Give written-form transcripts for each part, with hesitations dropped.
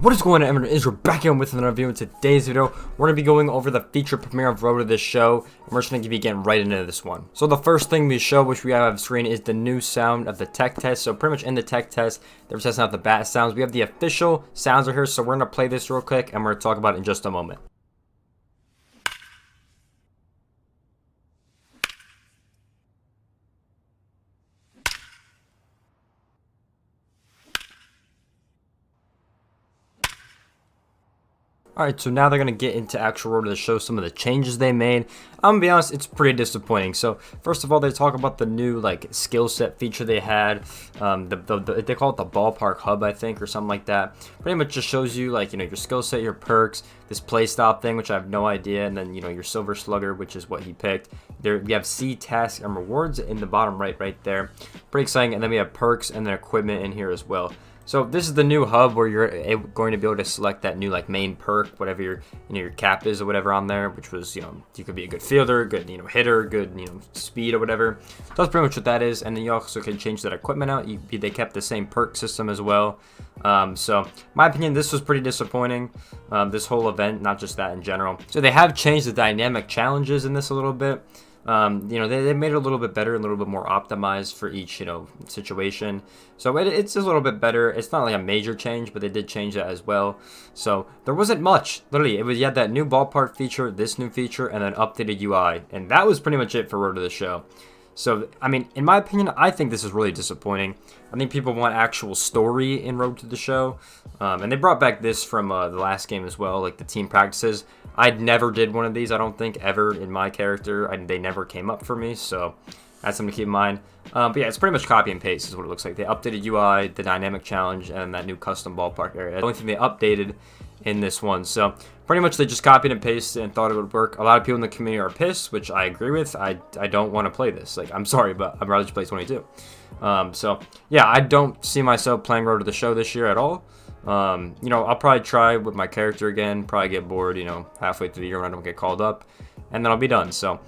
What is going on, everyone? We're back in with another video. In today's video, we're going to be going over the feature premiere of Road to this show, and we're just going to be getting right into this one. So the first thing we show, which we have on screen, is the new sound of the tech test. So pretty much in the tech test, they're testing out the bat sounds. We have the official sounds right here, so we're going to play this real quick, and we're going to talk about it in just a moment. Alright, so now they're going to get into actual Road to the show, some of the changes they made. I'm going to be honest, it's pretty disappointing. So, first of all, they talk about the new, skill set feature they had. They call it the ballpark hub, I think, or something like that. Pretty much just shows you, your skill set, your perks, this play stop thing, which I have no idea, and then, your silver slugger, which is what he picked. There, we have C, tasks, and rewards in the bottom right there. Pretty exciting, and then we have perks and then equipment in here as well. So this is the new hub where you're going to be able to select that new main perk, whatever your cap is or whatever on there, which was you could be a good fielder, good hitter, good speed or whatever. So that's pretty much what that is. And then you also can change that equipment out. They kept the same perk system as well. So my opinion, this was pretty disappointing. This whole event, not just that in general. So they have changed the dynamic challenges in this a little bit. They made it a little bit better, a little bit more optimized for each, situation. So it's a little bit better. It's not like a major change, but they did change that as well. So there wasn't much. Literally, you had that new ballpark feature, this new feature, and then updated UI. And that was pretty much it for Road to the Show. So, I mean, in my opinion, I think this is really disappointing. I think people want actual story in Road to the Show. And they brought back this from the last game as well, like the team practices. I never did one of these, I don't think, ever in my character. They never came up for me, so that's something to keep in mind. But yeah, it's pretty much copy and paste is what it looks like. They updated UI, the dynamic challenge, and that new custom ballpark area. The only thing they updated in this one. So pretty much they just copied and pasted and thought it would work. A lot of people in the community are pissed, which I agree with. I don't want to play this. I'm sorry, but I'd rather just play 22. So yeah, I don't see myself playing Road to the Show this year at all. I'll probably try with my character again, probably get bored, halfway through the year when I don't get called up, and then I'll be done. So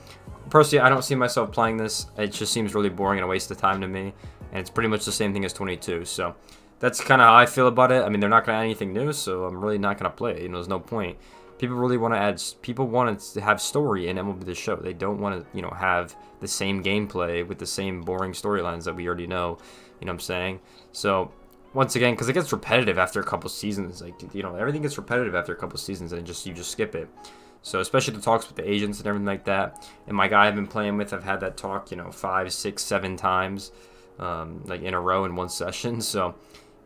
personally, I don't see myself playing this. It just seems really boring and a waste of time to me, and it's pretty much the same thing as 22. So that's kind of how I feel about it. I mean, they're not going to add anything new, so I'm really not going to play it. There's no point. People really want to people want to have story in MLB The Show. They don't want to, have the same gameplay with the same boring storylines that we already know. You know what I'm saying? So once again, because it gets repetitive after a couple seasons. Everything gets repetitive after a couple seasons, and you just skip it. So especially the talks with the agents and everything like that. And my guy I've been playing with, I've had that talk, 5, 6, 7 times, in a row in one session. So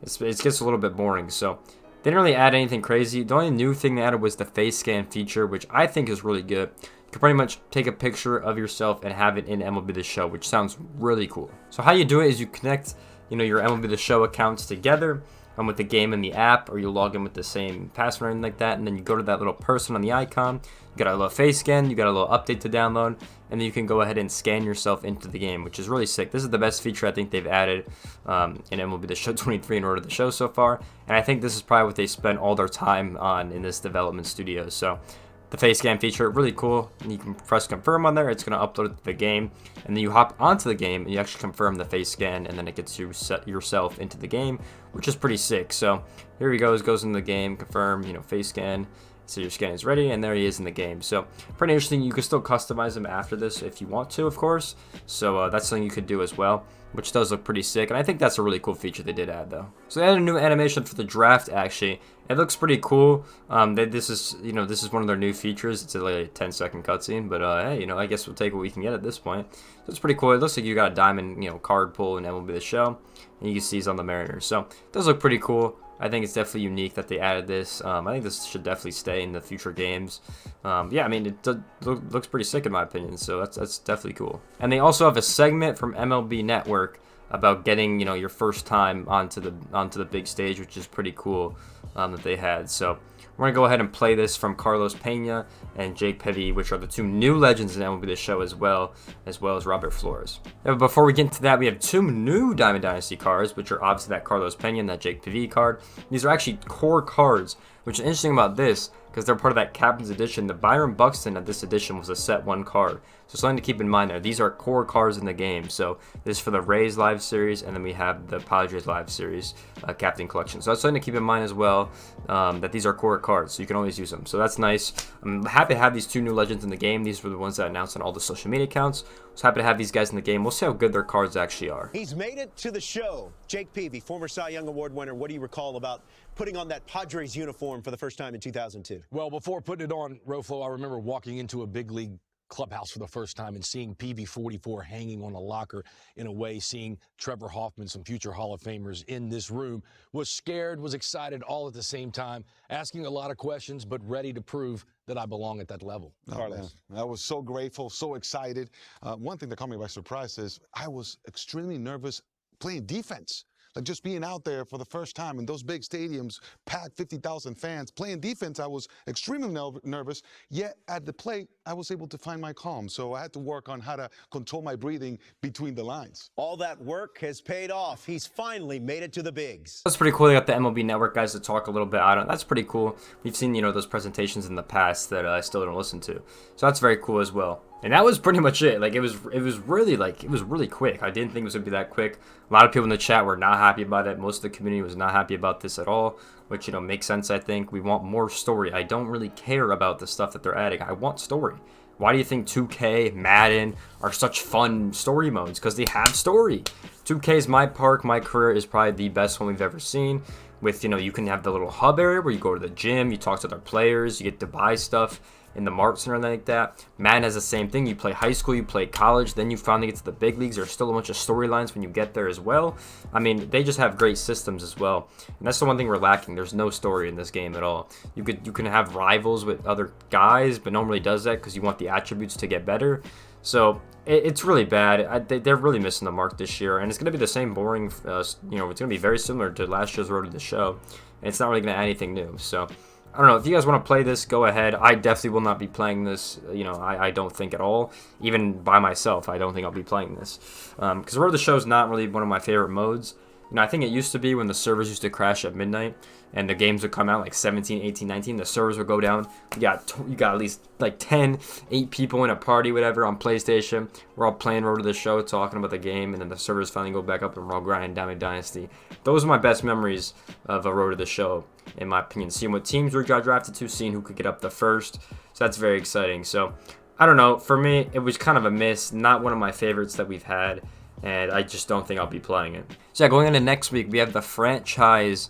it gets a little bit boring. So they didn't really add anything crazy. The only new thing they added was the face scan feature, which I think is really good. You can pretty much take a picture of yourself and have it in MLB The Show, which sounds really cool. So how you do it is you connect your MLB The Show accounts together with the game and the app, or you log in with the same password and like that, and then you go to that little person on the icon, you got a little face scan, you got a little update to download, and then you can go ahead and scan yourself into the game, which is really sick. This is the best feature I think they've added in MLB The Show 23 in Road to the Show so far, and I think this is probably what they spent all their time on in this development studio. So the face scan feature, really cool. And you can press confirm on there. It's going to upload it to the game. And then you hop onto the game and you actually confirm the face scan. And then it gets you set yourself into the game, which is pretty sick. So here he goes into the game, confirm, face scan. So your scan is ready, and there he is in the game. So pretty interesting. You can still customize him after this if you want to, of course. So that's something you could do as well, which does look pretty sick. And I think that's a really cool feature they did add, though. So they added a new animation for the draft, actually. It looks pretty cool. This is one of their new features. It's like a 10-second cutscene, but hey, I guess we'll take what we can get at this point. So it's pretty cool. It looks like you got a diamond, card pull in MLB The Show, and you can see he's on the Mariners. So it does look pretty cool. I think it's definitely unique that they added this. I think this should definitely stay in the future games. Yeah, I mean, it looks pretty sick in my opinion, so that's definitely cool. And they also have a segment from MLB Network about getting your first time onto the big stage, which is pretty cool that they had. So we're going to go ahead and play this from Carlos Pena and Jake Peavy, which are the two new legends in MLB The Show as well as Robert Flores. Now, before we get into that, we have two new Diamond Dynasty cards, which are obviously that Carlos Pena and that Jake Peavy card. These are actually core cards which is interesting about this because they're part of that Captain's Edition. The Byron Buxton of this edition was a set 1 card. So something to keep in mind there. These are core cards in the game. So this is for the Rays Live Series, and then we have the Padres Live Series Captain Collection. So that's something to keep in mind as well, that these are core cards, so you can always use them. So that's nice. I'm happy to have these 2 new legends in the game. These were the ones that announced on all the social media accounts. So happy to have these guys in the game. We'll see how good their cards actually are. He's made it to the show. Jake Peavy, former Cy Young Award winner. What do you recall about putting on that Padres uniform for the first time in 2002? Well, before putting it on, Roflo, I remember walking into a big league clubhouse for the first time and seeing PV44 hanging on a locker. In a way, seeing Trevor Hoffman, some future Hall of Famers in this room. Was scared, was excited all at the same time, asking a lot of questions, but ready to prove that I belong at that level. Carlos. I was so grateful, so excited. One thing that caught me by surprise is I was extremely nervous playing defense. Like just being out there for the first time in those big stadiums, packed 50,000 fans, playing defense, I was extremely nervous. Yet at the plate, I was able to find my calm. So I had to work on how to control my breathing between the lines. All that work has paid off. He's finally made it to the bigs. That's pretty cool. They got the MLB Network guys to talk a little bit out on. That's pretty cool. We've seen, those presentations in the past that I still don't listen to. So that's very cool as well. And that was pretty much it. Like it was really quick. I didn't think it was gonna be that quick. A lot of people in the chat were not happy about it. Most of the community was not happy about this at all, which makes sense. I think we want more story. I don't really care about the stuff that they're adding. I want story. Why do you think 2K, Madden are such fun story modes? Because they have story. 2K's My Park, My Career is probably the best one we've ever seen. With you can have the little hub area where you go to the gym, you talk to other players, you get to buy stuff in the Mart Center and like that. Madden has the same thing. You play high school, you play college, then you finally get to the big leagues. There's still a bunch of storylines when you get there as well. I mean, they just have great systems as well. And that's the one thing we're lacking. There's no story in this game at all. You can have rivals with other guys, but no one really does that because you want the attributes to get better. So it's really bad. They're really missing the mark this year, and it's going to be the same boring. It's going to be very similar to last year's Road to the Show, and it's not really going to add anything new. So I don't know. If you guys want to play this, go ahead. I definitely will not be playing this. I don't think at all. Even by myself, I don't think I'll be playing this because Road to the Show is not really one of my favorite modes. I think it used to be when the servers used to crash at midnight and the games would come out like 17, 18, 19. The servers would go down. You got at least like 8 people in a party, whatever, on PlayStation. We're all playing Road to the Show, talking about the game, and then the servers finally go back up and we're all grinding down in Dynasty. Those are my best memories of a Road to the Show, in my opinion. Seeing what teams we got drafted to, seeing who could get up the first. So that's very exciting. So I don't know. For me, it was kind of a miss. Not one of my favorites that we've had. And I just don't think I'll be playing it. So yeah, going into next week, we have the franchise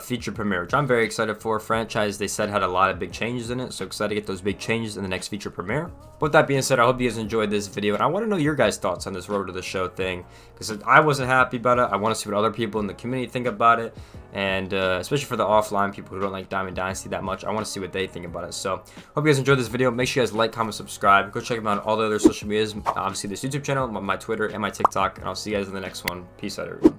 feature premiere, which I'm very excited for. Franchise, they said, had a lot of big changes in it, so excited to get those big changes in the next feature premiere. With that being said, I hope you guys enjoyed this video, and I want to know your guys' thoughts on this Road to the Show thing, because I wasn't happy about it. I want to see what other people in the community think about it, and especially for the offline people who don't like Diamond Dynasty that much, I want to see what they think about it. So hope you guys enjoyed this video. Make sure you guys like, comment, subscribe. Go check them out on all the other social medias, obviously this YouTube channel, my Twitter, and my TikTok, and I'll see you guys in the next one. Peace out, everyone.